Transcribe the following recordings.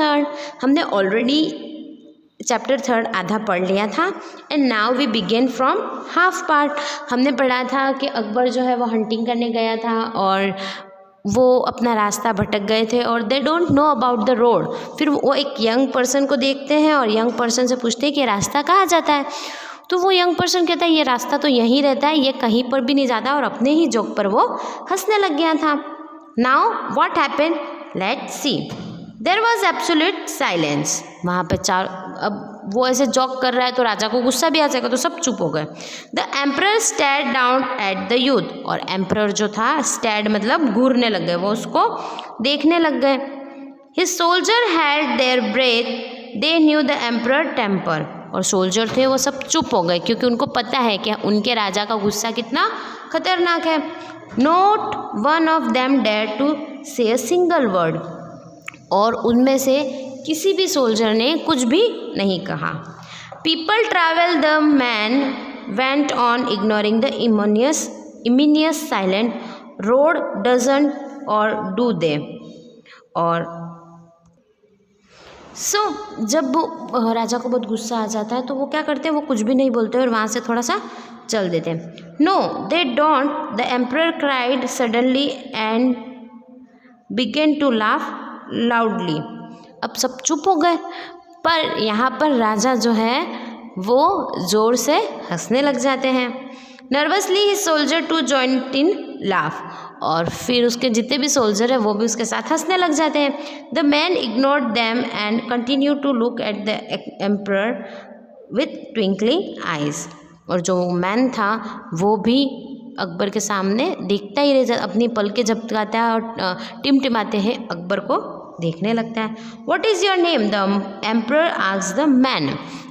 Third. हमने already chapter third आधा पढ़ लिया था and now we begin from half part. हमने पढ़ा था कि अकबर जो है वो हंटिंग करने गया था और वो अपना रास्ता भटक गए थे और they don't know about the road. फिर वो एक यंग पर्सन को देखते हैं और यंग पर्सन से पूछते हैं कि रास्ता कहाँ जाता है। तो वो यंग पर्सन कहता है ये रास्ता तो यहीं रहता है, ये कहीं पर भी नहीं जाता, और अपने ही जोक पर वो हंसने लग गया था। Now what happened, let's see. There was absolute silence. वहाँ पे अब वो ऐसे जॉक कर रहा है तो राजा को गुस्सा भी आ जाएगा, तो सब चुप हो गए। The emperor stared down at the youth. और एम्परर जो था, स्टेयर्ड मतलब घूरने लग गए, वो उसको देखने लग गए। His soldier had their breath, they knew the emperor temper. और सोल्जर थे वो सब चुप हो गए क्योंकि उनको पता है कि उनके राजा का गुस्सा कितना खतरनाक है। Not one of them dare to say a single word. और उनमें से किसी भी सोल्जर ने कुछ भी नहीं कहा। People travel, the man went on ignoring the ominous silent road doesn't और डू दे। और जब राजा को बहुत गुस्सा आ जाता है तो वो क्या करते हैं, वो कुछ भी नहीं बोलते और वहाँ से थोड़ा सा चल देते हैं। No they don't, the emperor cried suddenly and began to laugh loudly. अब सब चुप हो गए, पर यहाँ पर राजा जो है वो ज़ोर से हंसने लग जाते हैं। Nervously he soldier too join in laugh. और फिर उसके जितने भी सोल्जर हैं वो भी उसके साथ हंसने लग जाते हैं। The man ignored them and continue to look at the emperor with twinkling eyes. और जो मैन था वो भी अकबर के सामने देखता ही रह जाता, अपनी पलकें झपकाता है और टिमटिमाते हैं अकबर को देखने लगता है। What is your name, the emperor asked the man.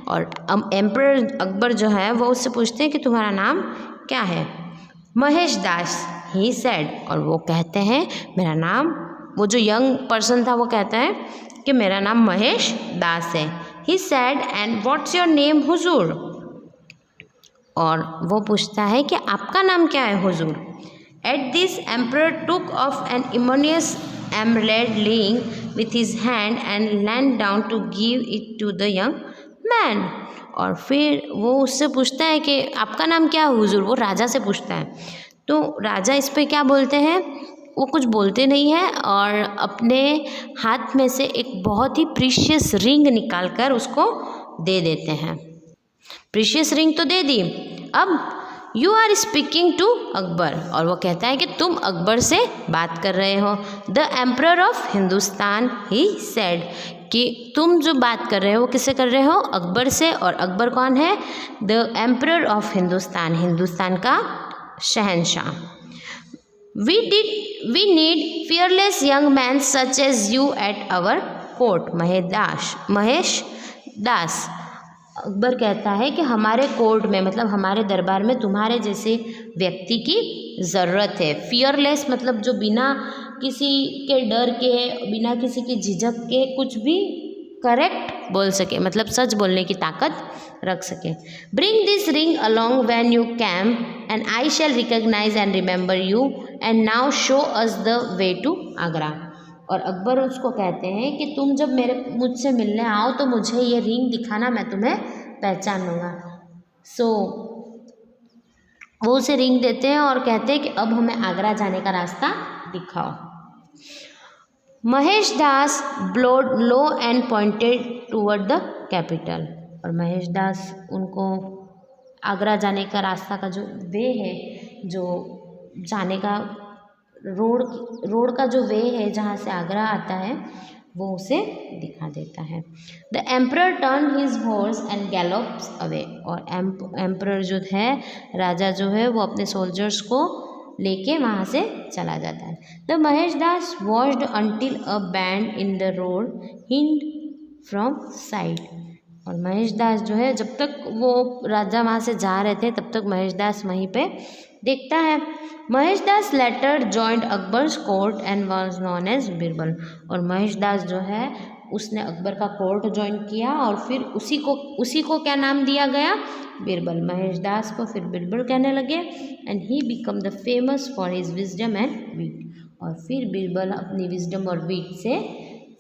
और एम्परर अकबर जो है वो उससे पूछते हैं कि तुम्हारा नाम क्या है। महेश दास, ही सेड। और वो कहते हैं मेरा नाम, वो जो यंग पर्सन था वो कहता है कि मेरा नाम महेश दास है। He said and what's your name हुजूर। और वो पूछता है कि आपका नाम क्या है हुजूर। At this emperor took off an ominous emerald laying with his hand and leaned down to give it to the young man। और फिर वो उससे पूछता है कि आपका नाम क्या है हुजूर, वो राजा से पूछता है। तो राजा इस पे क्या बोलते हैं, वो कुछ बोलते नहीं है और अपने हाथ में से एक बहुत ही प्रीशियस रिंग निकाल कर उसको दे देते हैं। प्रीशियस रिंग तो दे दी, अब you are speaking to Akbar. और वो कहता है कि तुम अकबर से बात कर रहे हो। The emperor of Hindustan, he said, कि तुम जो बात कर रहे हो वो किससे कर रहे हो, अकबर से। और अकबर कौन है, the emperor of Hindustan, Hindustan का शहंशाह। We need fearless young man such as you at our court, Mahesh Das. Akbar कहता है कि हमारे कोर्ट में, मतलब हमारे दरबार में तुम्हारे जैसे व्यक्ति की ज़रूरत है। फियरलेस मतलब जो बिना किसी के डर के, बिना किसी की झिझक के कुछ भी करेक्ट बोल सके, मतलब सच बोलने की ताकत रख सके। Bring this ring along when you came and I shall recognize and remember you and now show us the way to Agra. और अकबर उसको कहते हैं कि तुम जब मुझसे मिलने आओ तो मुझे ये रिंग दिखाना, मैं तुम्हें पहचान लूँगा। वो उसे रिंग देते हैं और कहते हैं कि अब हमें आगरा जाने का रास्ता दिखाओ। Mahesh Das blowed low and pointed toward the capital. और महेश दास उनको आगरा जाने का रास्ता का जो वे है, जो जाने का रोड का जो वे है जहाँ से आगरा आता है, वो उसे दिखा देता है। The emperor turn his horse and gallops away. और एम्परर जो है, राजा जो है, वो अपने सोल्जर्स को लेके वहाँ से चला जाता है। The Mahesh Das watched until a band in the road hind from side. और महेश दास जो है, जब तक वो राजा वहाँ से जा रहे थे तब तक महेश दास वहीं पे देखता है। Mahesh Das later joined Akbar's court and was known as Birbal. और महेश दास जो है उसने अकबर का कोर्ट ज्वाइन किया और फिर उसी को क्या नाम दिया गया, बीरबल। महेश दास को फिर बीरबल कहने लगे and he become the famous for his wisdom and wheat. और फिर बीरबल अपनी विजडम और वीट से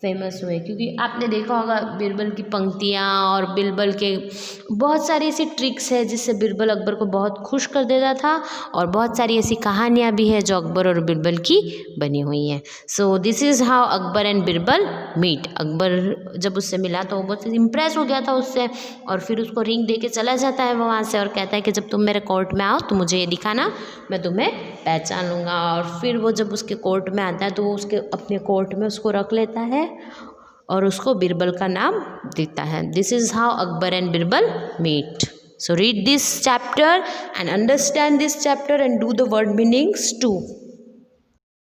फेमस हुए, क्योंकि आपने देखा होगा बीरबल की पंक्तियाँ और बीरबल के बहुत सारी ऐसी ट्रिक्स है जिससे बीरबल अकबर को बहुत खुश कर देता था, और बहुत सारी ऐसी कहानियाँ भी है जो अकबर और बीरबल की बनी हुई हैं। So this is how Akbar and Birbal meet. Akbar जब उससे मिला तो वो बहुत इम्प्रेस हो गया था उससे, और फिर उसको रिंग दे के चला जाता है वो वहाँ से, और कहता है कि जब तुम मेरे कोर्ट में आओ तो मुझे ये दिखाना, मैं तुम्हें पहचान लूँगा। और फिर वो जब उसके कोर्ट में आता है तो वो उसके अपने कोर्ट में उसको रख लेता है और उसको बीरबल का नाम देता है। This is how Akbar and Birbal meet. So read this chapter and understand this chapter and do the word meanings to.